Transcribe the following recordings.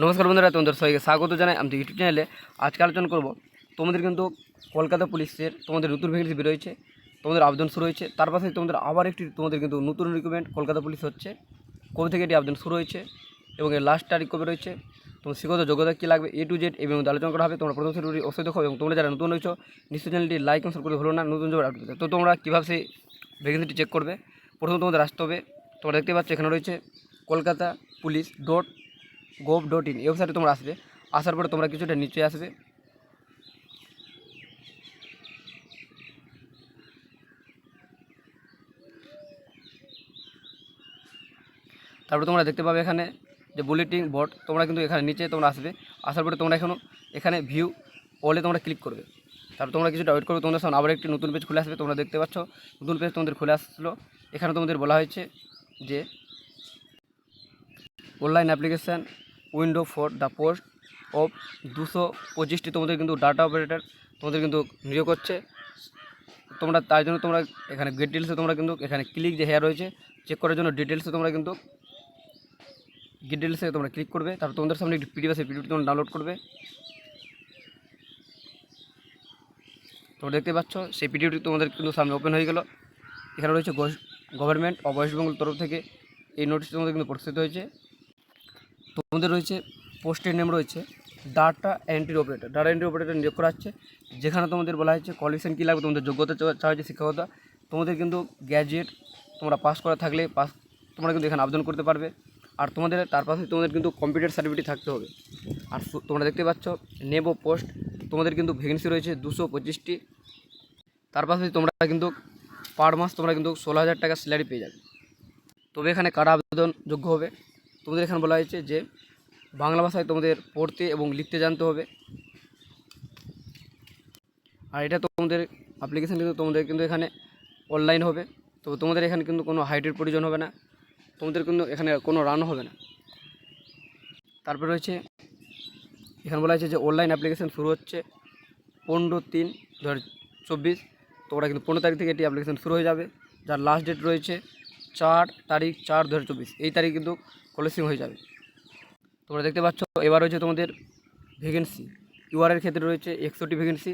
নমস্কার বন্ধুরা, তোমাদের সবাইকে স্বাগত জানাই আমাদের ইউটিউব চ্যানেলে। আজকে আলোচনা করব তোমাদের কিন্তু কলকাতা পুলিশের তোমাদের নতুন ভ্যাকেন্সি বেরোয়েছে, তোমাদের আবেদন শুরু হয়েছে। তার পাশে তোমাদের আবার একটি তোমাদের কিন্তু নতুন রিক্রুটমেন্ট কলকাতা পুলিশ হচ্ছে। কবে থেকে এটি আবেদন শুরু হয়েছে এবং এর লাস্ট তারিখ কবে রয়েছে, তোমার শিক্ষত যোগ্যতা কী লাগবে, A to Z এবং আলোচনা করা হবে। তোমরা প্রথম ভিডিওটি অবশ্যই দেখো এবং তোমরা যারা নতুন রয়েছো নিশ্চয়ই চ্যানেলটি লাইক এবং শেয়ার করে হলো না নতুন জব আপডেট পেতে। তো তোমরা কীভাবে সেই ভ্যাকেন্সিটি চেক করবে, প্রথমে তোমাদের আসতে হবে। তোমরা দেখতে পাচ্ছ এখানে রয়েছে কলকাতা পুলিশ .gov.in, এই ওয়েবসাইটে তোমরা আসবে। আসার পরে তোমরা কিছুটা নিচে আসবে, তারপরে তোমরা দেখতে পাবে এখানে যে বুলেটিন বোর্ড। তোমরা কিন্তু এখানে নিচে তোমরা আসবে। আসার পরে তোমরা এখানে ভিউ অলে তোমরা ক্লিক করবে। তারপর তোমরা কিছুটা ওয়েট করবে, তোমাদের সামনে আবার একটি নতুন পেজ খুলে আসবে। তোমরা দেখতে পাচ্ছ নতুন পেজ তোমাদের খুলে আসলো। এখানে তোমাদের বলা হয়েছে যে online application window for the post of 225টি তোমাদের কিন্তু ডাটা অপারেটর তোমাদের কিন্তু নিয়োগ করছে। তোমরা তার জন্য তোমরা এখানে গেট ডিটেলসে তোমরা কিন্তু এখানে ক্লিক যে হেয়ার রয়েছে চেক করার জন্য ডিটেলসে তোমরা কিন্তু গেট ডিটেলসে তোমরা ক্লিক করবে। তারপর তোমাদের সামনে একটি পিডিএফ আছে, পিডিএফটি তোমরা ডাউনলোড করবে। তোমরা দেখতে পাচ্ছ সেই পিডিএফটি তোমাদের কিন্তু সামনে ওপেন হয়ে গেল। এখানে রয়েছে গভর্নমেন্ট অফ ওয়েস্ট বেঙ্গল তরফ থেকে এই নোটিশটি তোমাদের কিন্তু প্রকাশিত হয়েছে। তোমাদের রয়েছে পোস্টের নেম রয়েছে data entry operator. Data entry operator নিয়োগ করা হচ্ছে, যেখানে তোমাদের বলা হয়েছে কোয়ালিফিকেশন কী লাগবে, তোমাদের যোগ্যতা চাওয়া হয়েছে শিক্ষকতা। তোমাদের কিন্তু গ্র্যাজুয়েট তোমরা পাস করা থাকলে তোমরা কিন্তু এখানে আবেদন করতে পারবে। আর তোমাদের তার পাশে তোমাদের কিন্তু কম্পিউটার সার্টিফিকেট থাকতে হবে। আর তোমরা দেখতে পাচ্ছ নেম ও পোস্ট তোমাদের কিন্তু ভ্যাকেন্সি রয়েছে 225টি। তার পাশে তোমরা কিন্তু পার মাস তোমরা কিন্তু 16,000 টাকা স্যালারি পেয়ে যাবে। তবে এখানে কারা আবেদন যোগ্য হবে, তোমাদের এখানে বলা হয়েছে যে বাংলা ভাষায় তোমাদের পড়তে এবং লিখতে জানতে হবে। আর এটা তোমাদের অ্যাপ্লিকেশান কিন্তু তোমাদের কিন্তু এখানে অনলাইন হবে। তো তোমাদের এখানে কিন্তু কোনো হাইটের প্রয়োজন হবে না, তোমাদের কিন্তু এখানে কোনো রানও হবে না। তারপরে রয়েছে এখানে বলা হয়েছে যে অনলাইন অ্যাপ্লিকেশান শুরু হচ্ছে 15/3/2024। তোমরা কিন্তু 15 তারিখ থেকে এটি অ্যাপ্লিকেশান শুরু হয়ে যাবে, যার লাস্ট ডেট রয়েছে 4/4/2024। এই তারিখ কিন্তু ক্লোজিং হয়ে যাবে। তোমরা দেখতে পাচ্ছ এবার রয়েছে তোমাদের ভ্যাকেন্সি। ইউআরের ক্ষেত্রে রয়েছে 100টি ভ্যাকেন্সি।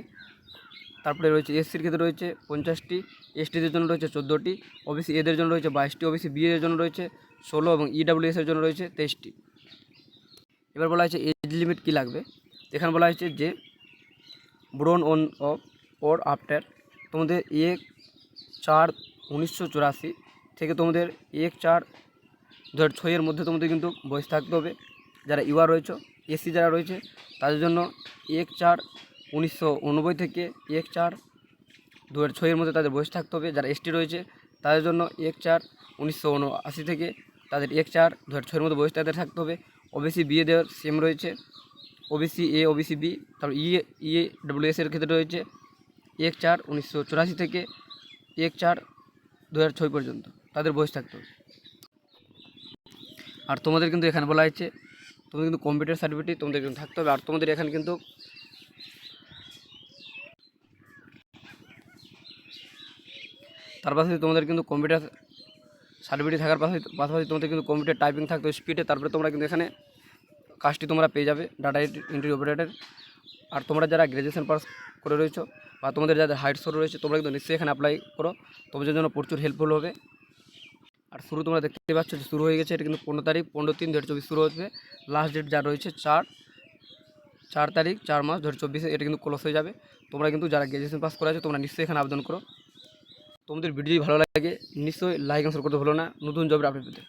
তারপরে রয়েছে এসসির ক্ষেত্রে রয়েছে 50টি, এসটিদের জন্য রয়েছে 14টি, ওবিসি এদের জন্য রয়েছে 22টি, ওবিসি বি এর জন্য রয়েছে 16 এবং ইডাব্লিউএস এর জন্য রয়েছে 23টি। এবার বলা হয়েছে এজ লিমিট কী লাগবে। এখানে বলা হয়েছে যে ব্রোন অন অফ ওর আফটার তোমাদের 1/4/1984 থেকে তোমাদের 1/4/2006 মধ্যে তোমাদের কিন্তু বয়স থাকতে হবে। যারা ইউআর রয়েছে, এসসি যারা রয়েছে তাদের জন্য 1/4/1990 থেকে 1/4/2006 মধ্যে তাদের বয়স থাকতে হবে। যারা এসটি রয়েছে তাদের জন্য 1/4/1979 থেকে তাদের 1/4/2006 মধ্যে বয়স তাদের থাকতে হবে। ওবিসি বি এদের সেম রয়েছে, ওবিসি এ, ওবিসি বি। তারপর ইএডব্লিউএস এর ক্ষেত্রে রয়েছে 1/4/1984 থেকে 1/4/2006 পর্যন্ত তাদের বয়স থাকতে হবে। আর তোমাদের কিন্তু এখানে বলা হয়েছে তোমাদের কিন্তু কম্পিউটার সার্টিফিকেট তোমাদের কিন্তু থাকতে হবে। আর তোমাদের এখানে কিন্তু তার পাশাপাশি তোমাদের কিন্তু কম্পিউটার সার্টিফিকেট থাকার পাশাপাশি তোমাদের কিন্তু কম্পিউটার টাইপিং থাকতে হবে স্পিডে। তারপরে তোমরা কিন্তু এখানে কাজটি তোমরা পেয়ে যাবে ডাটা এন্ট্রি অপারেটর। আর তোমরা যারা গ্র্যাজুয়েশন পাস করে রয়েছো বা তোমাদের যাদের হাইট শো রয়েছে তোমরা কিন্তু নিশ্চয়ই এখানে অ্যাপ্লাই করো, তোমাদের জন্য প্রচুর হেল্পফুল হবে। আর শুরু তোমরা দেখতে পাচ্ছ যে শুরু হয়ে গেছে, এটা কিন্তু 15 তারিখ 15/3/2024 শুরু হচ্ছে। লাস্ট ডেট যা রয়েছে 4 তারিখ 4 মাস 2024 এটা কিন্তু ক্লোজ হয়ে যাবে। তোমরা কিন্তু যারা গ্র্যাজুয়েশন পাস করে আছো তোমরা নিশ্চয়ই এখানে আবেদন করো। তোমাদের ভিডিও ভালো লাগে নিশ্চয়ই লাইক এবং শেয়ার করতে ভুলো না নতুন জবের আপডেট পেতে।